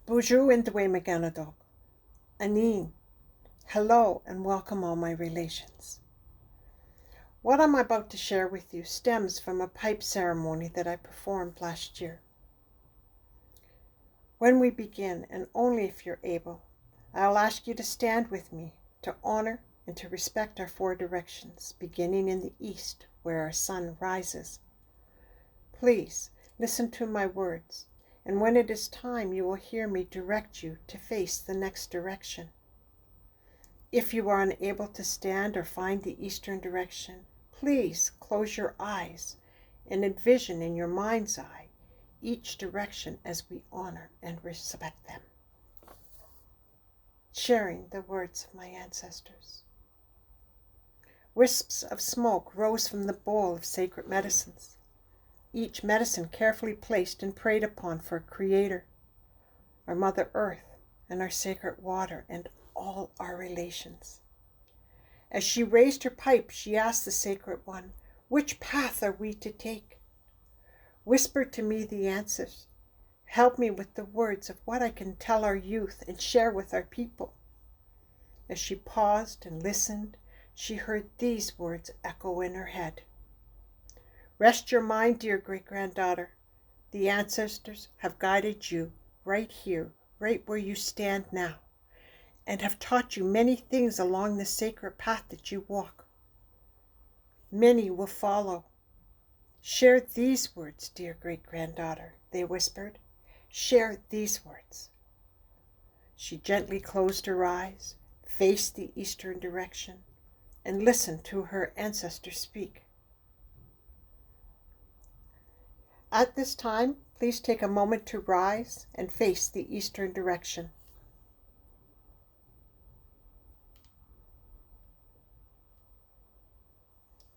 Bonjour and Whabagoon. Anin. Hello and welcome all my relations. What I'm about to share with you stems from a pipe ceremony that I performed last year. When we begin, and only if you're able, I'll ask you to stand with me to honor and to respect our four directions, beginning in the east where our sun rises. Please listen to my words, and when it is time, you will hear me direct you to face the next direction. If you are unable to stand or find the eastern direction, please close your eyes and envision in your mind's eye each direction as we honor and respect them. Sharing the words of my ancestors. Wisps of smoke rose from the bowl of sacred medicines, each medicine carefully placed and prayed upon for a creator, our Mother Earth, and our sacred water, and all our relations. As she raised her pipe, she asked the sacred one, "Which path are we to take?" Whisper to me the answers. Help me with the words of what I can tell our youth and share with our people. As she paused and listened, she heard these words echo in her head. Rest your mind, dear great-granddaughter. The ancestors have guided you right here, right where you stand now, and have taught you many things along the sacred path that you walk. Many will follow. Share these words, dear great-granddaughter, they whispered. Share these words. She gently closed her eyes, faced the eastern direction, and listened to her ancestors speak. At this time, please take a moment to rise and face the eastern direction.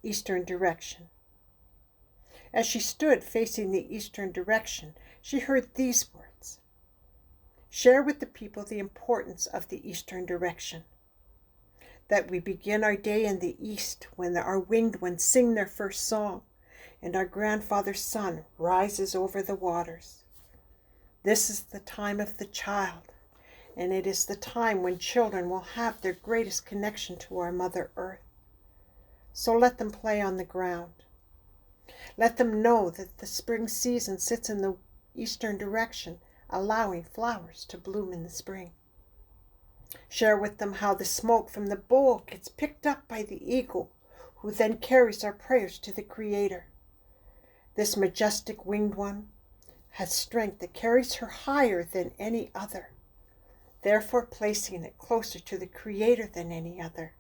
Eastern direction. As she stood facing the eastern direction, she heard these words. Share with the people the importance of the eastern direction. That we begin our day in the east when our winged ones sing their first song, and our grandfather's sun rises over the waters. This is the time of the child, and it is the time when children will have their greatest connection to our Mother Earth. So let them play on the ground. Let them know that the spring season sits in the eastern direction, allowing flowers to bloom in the spring. Share with them how the smoke from the bowl gets picked up by the eagle, who then carries our prayers to the Creator. This majestic winged one has strength that carries her higher than any other, therefore placing it closer to the Creator than any other.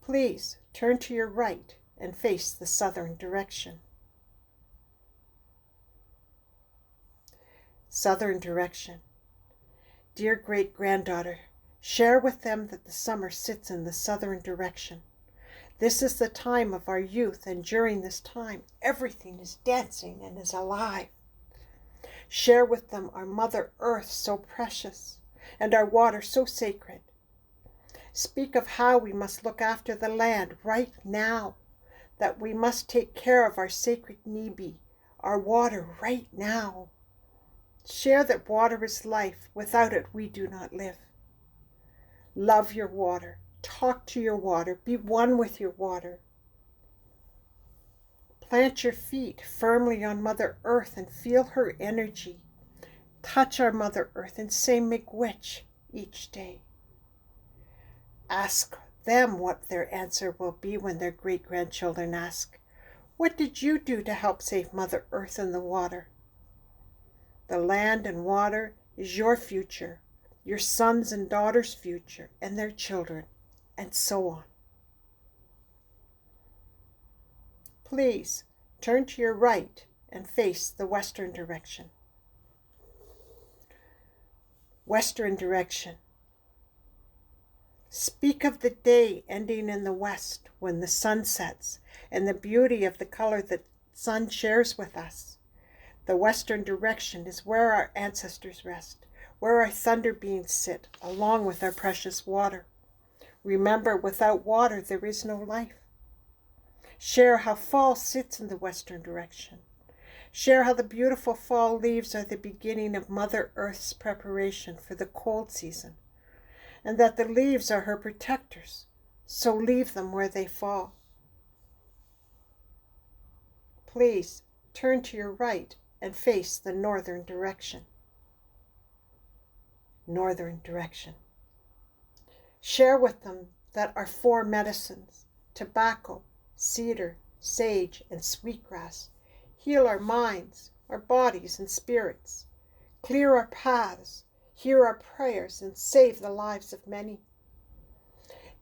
Please turn to your right and face the southern direction. Southern direction. Dear great-granddaughter, share with them that the summer sits in the southern direction. This is the time of our youth, and during this time, everything is dancing and is alive. Share with them our Mother Earth so precious, and our water so sacred. Speak of how we must look after the land right now, that we must take care of our sacred Nibi, our water right now. Share that water is life. Without it, we do not live. Love your water. Talk to your water. Be one with your water. Plant your feet firmly on Mother Earth and feel her energy. Touch our Mother Earth and say Miigwetch each day. Ask them what their answer will be when their great-grandchildren ask, "What did you do to help save Mother Earth and the water?" The land and water is your future, your sons' and daughters' future, and their children, and so on. Please turn to your right and face the western direction. Western direction. Speak of the day ending in the west when the sun sets and the beauty of the color that sun shares with us. The western direction is where our ancestors rest, where our thunder beings sit, along with our precious water. Remember, without water there is no life. Share how fall sits in the western direction. Share how the beautiful fall leaves are the beginning of Mother Earth's preparation for the cold season, and that the leaves are her protectors, so leave them where they fall. Please turn to your right and face the northern direction. Northern direction. Share with them that our 4 medicines, tobacco, cedar, sage, and sweetgrass, heal our minds, our bodies, and spirits, clear our paths, hear our prayers, and save the lives of many.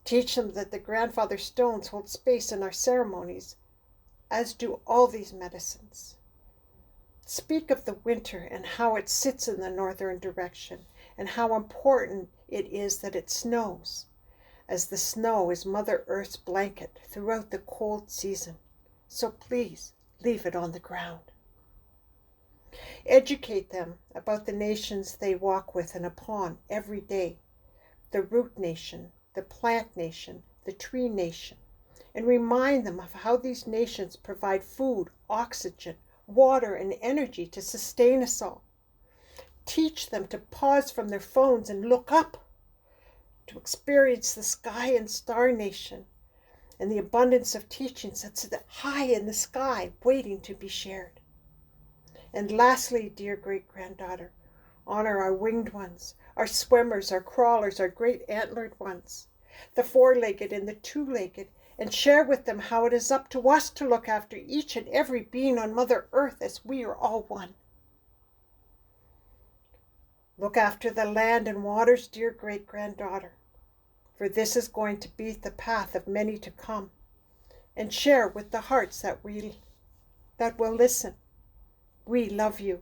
Teach them that the grandfather stones hold space in our ceremonies, as do all these medicines. Speak of the winter and how it sits in the northern direction, and how important it is that it snows, as the snow is Mother Earth's blanket throughout the cold season. So please leave it on the ground. Educate them about the nations they walk with and upon every day, the root nation, the plant nation, the tree nation, and remind them of how these nations provide food, oxygen, water, and energy to sustain us all. Teach them to pause from their phones and look up, to experience the sky and star nation and the abundance of teachings that sit high in the sky waiting to be shared. And lastly, dear great-granddaughter, honor our winged ones, our swimmers, our crawlers, our great antlered ones, the 4-legged and the 2-legged, and share with them how it is up to us to look after each and every being on Mother Earth, as we are all one. Look after the land and waters, dear great-granddaughter, for this is going to be the path of many to come, and share with the hearts that will listen. We love you.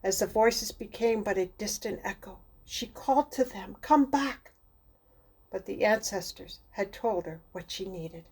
As the voices became but a distant echo, she called to them, come back. But the ancestors had told her what she needed.